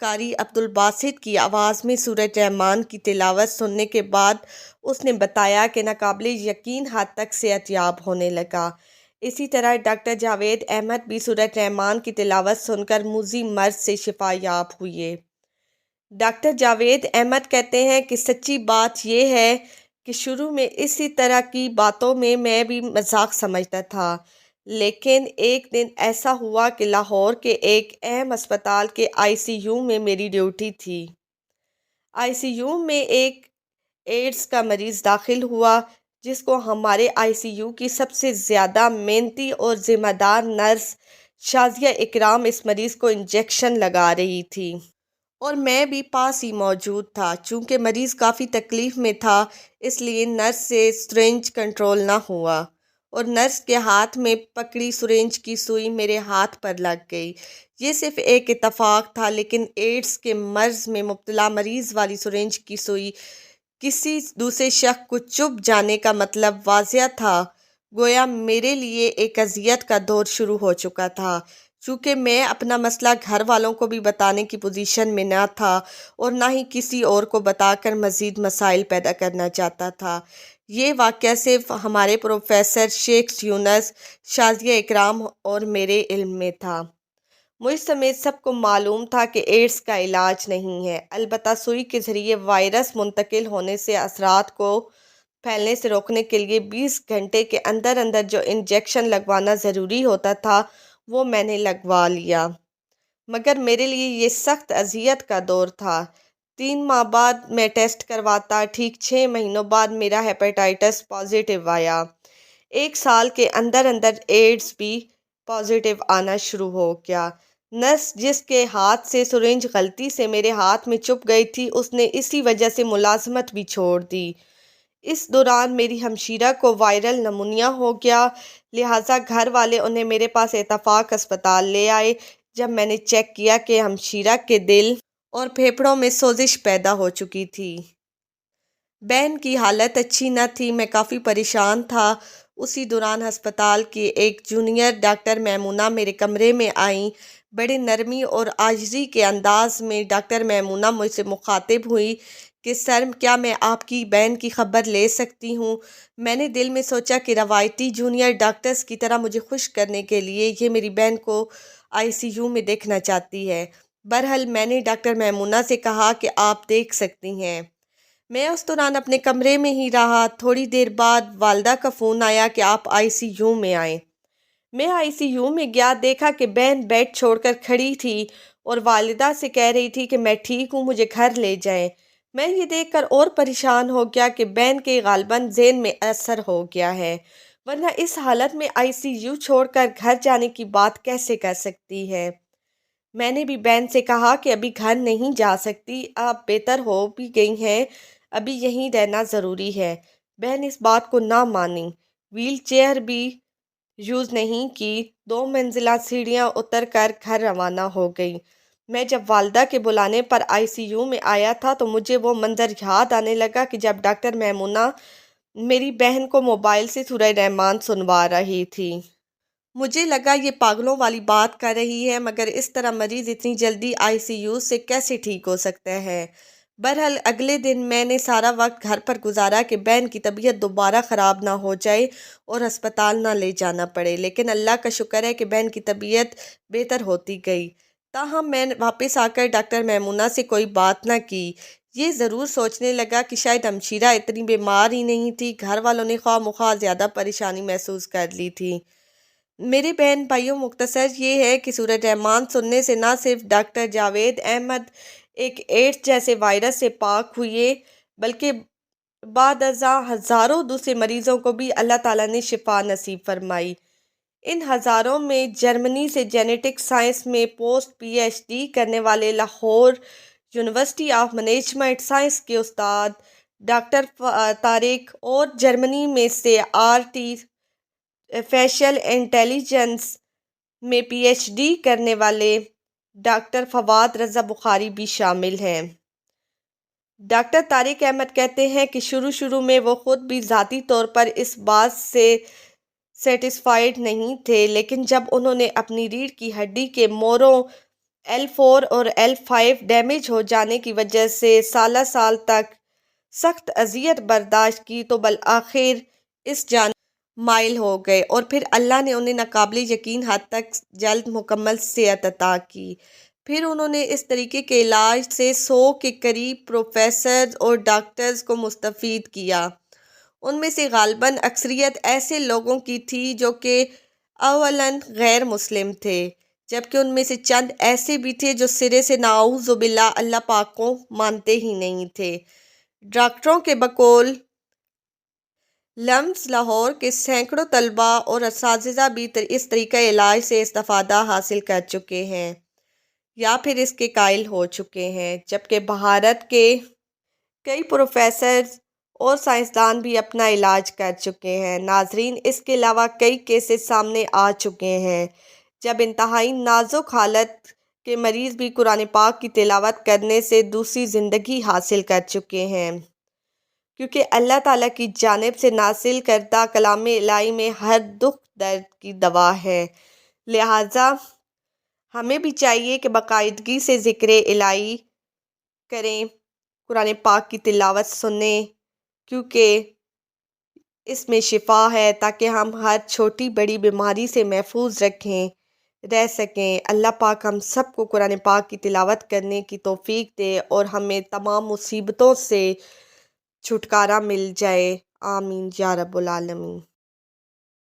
قاری عبدالباسط کی آواز میں سورہ رحمان کی تلاوت سننے کے بعد اس نے بتایا کہ ناقابل یقین حد تک صحت یاب ہونے لگا۔ اسی طرح ڈاکٹر جاوید احمد بھی سورہ رحمان کی تلاوت سن کر موذی مرض سے شفا یاب ہوئے۔ ڈاکٹر جاوید احمد کہتے ہیں کہ سچی بات یہ ہے کہ شروع میں اسی طرح کی باتوں میں بھی مذاق سمجھتا تھا، لیکن ایک دن ایسا ہوا کہ لاہور کے ایک اہم اسپتال کے ICU میں میری ڈیوٹی تھی۔ ICU میں ایک ایڈز کا مریض داخل ہوا جس کو ہمارے ICU کی سب سے زیادہ محنتی اور ذمہ دار نرس شازیہ اکرام اس مریض کو انجیکشن لگا رہی تھی اور میں بھی پاس ہی موجود تھا۔ چونکہ مریض کافی تکلیف میں تھا اس لیے نرس سے سرنج کنٹرول نہ ہوا اور نرس کے ہاتھ میں پکڑی سرنج کی سوئی میرے ہاتھ پر لگ گئی۔ یہ صرف ایک اتفاق تھا، لیکن ایڈز کے مرض میں مبتلا مریض والی سرنج کی سوئی کسی دوسرے شخص کو چبھ جانے کا مطلب واضح تھا۔ گویا میرے لیے ایک اذیت کا دور شروع ہو چکا تھا۔ چونکہ میں اپنا مسئلہ گھر والوں کو بھی بتانے کی پوزیشن میں نہ تھا اور نہ ہی کسی اور کو بتا کر مزید مسائل پیدا کرنا چاہتا تھا۔ یہ واقعہ صرف ہمارے پروفیسر شیخ یونس، شازیہ اکرام اور میرے علم میں تھا۔ مجھ سمیت سب کو معلوم تھا کہ ایڈز کا علاج نہیں ہے، البتہ سوئی کے ذریعے وائرس منتقل ہونے سے اثرات کو پھیلنے سے روکنے کے لیے 20 گھنٹے کے اندر اندر جو انجیکشن لگوانا ضروری ہوتا تھا وہ میں نے لگوا لیا، مگر میرے لیے یہ سخت اذیت کا دور تھا۔ 3 ماہ بعد میں ٹیسٹ کرواتا، ٹھیک 6 مہینوں بعد میرا ہیپاٹائٹس پازیٹیو آیا۔ 1 سال کے اندر اندر ایڈز بھی پازیٹیو آنا شروع ہو گیا۔ نرس جس کے ہاتھ سے سرنج غلطی سے میرے ہاتھ میں چبھ گئی تھی اس نے اسی وجہ سے ملازمت بھی چھوڑ دی۔ اس دوران میری ہمشیرہ کو وائرل نمونیا ہو گیا، لہٰذا گھر والے انہیں میرے پاس اتفاق اسپتال لے آئے۔ جب میں نے چیک کیا کہ ہمشیرہ کے دل اور پھیپھڑوں میں سوزش پیدا ہو چکی تھی۔ بہن کی حالت اچھی نہ تھی، میں کافی پریشان تھا۔ اسی دوران ہسپتال کی ایک جونیئر ڈاکٹر میمونہ میرے کمرے میں آئیں۔ بڑے نرمی اور عاجزی کے انداز میں ڈاکٹر میمونہ مجھ سے مخاطب ہوئی کہ سر، کیا میں آپ کی بہن کی خبر لے سکتی ہوں؟ میں نے دل میں سوچا کہ روایتی جونیئر ڈاکٹرز کی طرح مجھے خوش کرنے کے لیے یہ میری بہن کو ICU میں دیکھنا چاہتی ہے۔ بہرحال میں نے ڈاکٹر میمونہ سے کہا کہ آپ دیکھ سکتی ہیں۔ میں اس دوران اپنے کمرے میں ہی رہا۔ تھوڑی دیر بعد والدہ کا فون آیا کہ آپ ICU میں آئیں۔ میں ICU میں گیا، دیکھا کہ بہن بیڈ چھوڑ کر کھڑی تھی اور والدہ سے کہہ رہی تھی کہ میں ٹھیک ہوں، مجھے گھر لے جائیں۔ میں یہ دیکھ کر اور پریشان ہو گیا کہ بہن کے غالباً ذہن میں اثر ہو گیا ہے، ورنہ اس حالت میں ICU چھوڑ کر گھر جانے کی بات کیسے کر سکتی ہے۔ میں نے بھی بہن سے کہا کہ ابھی گھر نہیں جا سکتی، آپ بہتر ہو بھی گئی ہیں، ابھی یہیں رہنا ضروری ہے۔ بہن اس بات کو نہ مانی، ویل چیئر بھی یوز نہیں کی، 2 منزلہ سیڑھیاں اتر کر گھر روانہ ہو گئی۔ میں جب والدہ کے بلانے پر ICU میں آیا تھا تو مجھے وہ منظر یاد آنے لگا کہ جب ڈاکٹر میمونہ میری بہن کو موبائل سے سورہ رحمان سنوا رہی تھی۔ مجھے لگا یہ پاگلوں والی بات کر رہی ہے، مگر اس طرح مریض اتنی جلدی ICU سے کیسے ٹھیک ہو سکتا ہے؟ بہرحال اگلے دن میں نے سارا وقت گھر پر گزارا کہ بہن کی طبیعت دوبارہ خراب نہ ہو جائے اور ہسپتال نہ لے جانا پڑے، لیکن اللہ کا شکر ہے کہ بہن کی طبیعت بہتر ہوتی گئی۔ تاہم میں واپس آ کر ڈاکٹر میمونہ سے کوئی بات نہ کی۔ یہ ضرور سوچنے لگا کہ شاید ہمشیرہ اتنی بیمار ہی نہیں تھی، گھر والوں نے خواہ مخواہ زیادہ پریشانی محسوس کر لی تھی۔ میرے بہن بھائیوں، مختصر یہ ہے کہ سورہ رحمان سننے سے نہ صرف ڈاکٹر جاوید احمد ایک ایڈز جیسے وائرس سے پاک ہوئے، بلکہ بعد ازاں ہزاروں دوسرے مریضوں کو بھی اللہ تعالیٰ نے شفا نصیب فرمائی۔ ان ہزاروں میں جرمنی سے جینیٹک سائنس میں پوسٹ PhD کرنے والے Lahore university of management science کے استاد ڈاکٹر طارق اور جرمنی میں سے آرٹیفیشل انٹیلیجنس میں PhD کرنے والے ڈاکٹر فواد رضا بخاری بھی شامل ہیں۔ ڈاکٹر طارق احمد کہتے ہیں کہ شروع میں وہ خود بھی ذاتی طور پر اس بات سے سیٹسفائیڈ نہیں تھے، لیکن جب انہوں نے اپنی ریڑھ کی ہڈی کے موڑوں L4 اور L5 ڈیمیج ہو جانے کی وجہ سے سالہ سال تک سخت اذیت برداشت کی تو بالآخر اس جانب مائل ہو گئے، اور پھر اللہ نے انہیں ناقابل یقین حد تک جلد مکمل صحت عطا کی۔ پھر انہوں نے اس طریقے کے علاج سے 100 کے قریب پروفیسرز اور ڈاکٹرز کو مستفید کیا۔ ان میں سے غالباً اکثریت ایسے لوگوں کی تھی جو کہ اولاً غیر مسلم تھے، جبکہ ان میں سے چند ایسے بھی تھے جو سرے سے نعوذ باللہ اللہ پاک کو مانتے ہی نہیں تھے۔ ڈاکٹروں کے بقول لمز لاہور کے سینکڑوں طلباء اور اساتذہ بھی اس طریقہ علاج سے استفادہ حاصل کر چکے ہیں یا پھر اس کے قائل ہو چکے ہیں، جبکہ بھارت کے کئی پروفیسرز اور سائنسدان بھی اپنا علاج کر چکے ہیں۔ ناظرین، اس کے علاوہ کئی کیسز سامنے آ چکے ہیں جب انتہائی نازک حالت کے مریض بھی قرآن پاک کی تلاوت کرنے سے دوسری زندگی حاصل کر چکے ہیں، کیونکہ اللہ تعالیٰ کی جانب سے نازل کردہ کلام الہی میں ہر دکھ درد کی دوا ہے۔ لہٰذا ہمیں بھی چاہیے کہ باقاعدگی سے ذکر الہی کریں، قرآن پاک کی تلاوت سنیں، کیونکہ اس میں شفا ہے، تاکہ ہم ہر چھوٹی بڑی بیماری سے محفوظ رہ سکیں۔ اللہ پاک ہم سب کو قرآن پاک کی تلاوت کرنے کی توفیق دے اور ہمیں تمام مصیبتوں سے چھٹکارا مل جائے۔ آمین یا رب العالمین۔